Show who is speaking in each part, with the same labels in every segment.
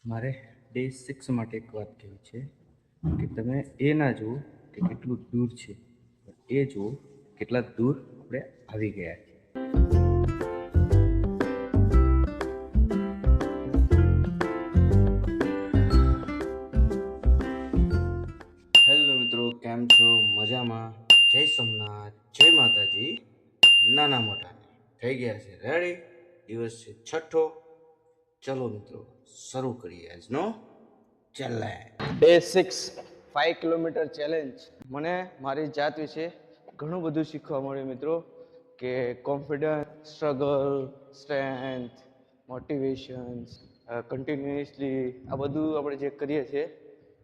Speaker 1: મારે ડે 6 માટે એક વાત કહેવી છે કે તમે એ ના જુઓ કે કેટલું દૂર છે, પણ એ જુઓ કેટલા દૂર આપણે આવી ગયા છીએ. હેલો મિત્રો, કેમ છો? મજામાં? જય સોમનાથ, જય માતાજી. નાના મોટાને થઈ ગયા છે રેડી. દિવસ છે છઠ્ઠો. ચલો મિત્રો, શરૂ કરીએ આજનો ચેલેન્જ.
Speaker 2: Day 6 5 kilometre challenge. મને મારી જાત વિશે ઘણું બધું શીખવા મળ્યું મિત્રો, કે confidence, struggle, strength, motivations, continuously આ બધું આપણે જે કરીએ છીએ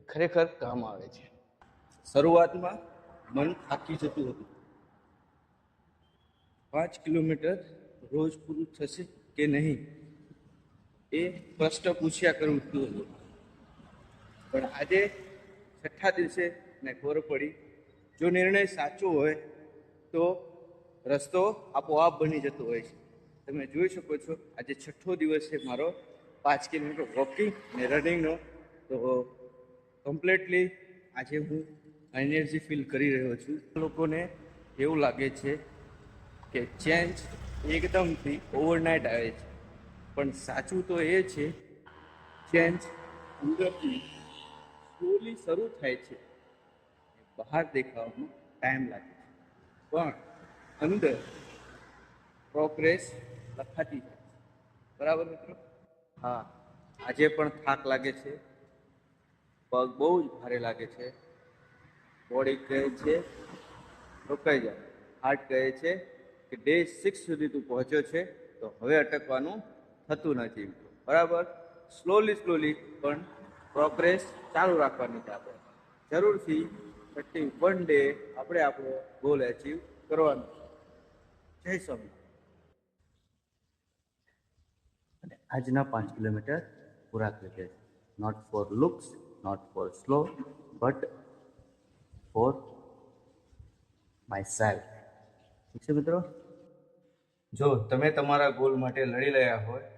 Speaker 2: ખરેખર કામ આવે છે.
Speaker 1: શરૂઆતમાં મન થાકી જતું હતું. 5 કિલોમીટર રોજ પૂરું થશે કે નહીં એ પ્રશ્ન પૂછ્યા કરતું હતું. પણ આજે છઠ્ઠા દિવસે મને ખબર પડી, જો નિર્ણય સાચો હોય તો રસ્તો આપોઆપ બની જતો હોય છે. તમે જોઈ શકો છો, આજે છઠ્ઠો દિવસ છે મારો 5 કિલોમીટર વોકિંગ અને રનિંગનો. તો કમ્પ્લીટલી આજે હું એનર્જી ફીલ કરી રહ્યો છું. લોકોને એવું લાગે છે કે ચેન્જ એકદમથી ઓવરનાઇટ આવે છે, પણ સાચું તો એ છે ચેન્જ અંદરથી સ્લોલી શરૂ થાય છે. બહાર દેખાવામાં ટાઈમ લાગે છે, પણ અંદર પ્રોગ્રેસ લખાતી જાય છે. બરાબર મિત્રો? હા, આજે પણ થાક લાગે છે, પગ બહુ જ ભારે લાગે છે, બોડી કહે છે રોકાઈ જાય, હાર્ટ કહે છે કે ડે 6 સુધી તું પહોંચ્યો છે તો હવે અટકવાનું થતું નથી. બરાબર? સ્લોલી પણ પ્રોગ્રેસ ચાલુ રાખવાની છે. આપણે જરૂરથી 31 ડે આપણે આપણો ગોલ અચીવ કરવાનો છે. જય સ્વામી. અને આજના 5 કિલોમીટર પૂરા કરી છે. Not for looks, not for slow, but for myself. ઠીક છે મિત્રો? જો તમે તમારા ગોલ માટે લડી રહ્યા હોય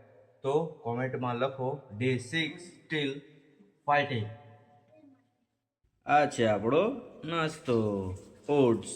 Speaker 1: તો કોમેન્ટમાં લખો ડે 6 સ્ટીલ ફાઇટિંગ. આ છે આપણો નાસ્તો, ઓટ્સ.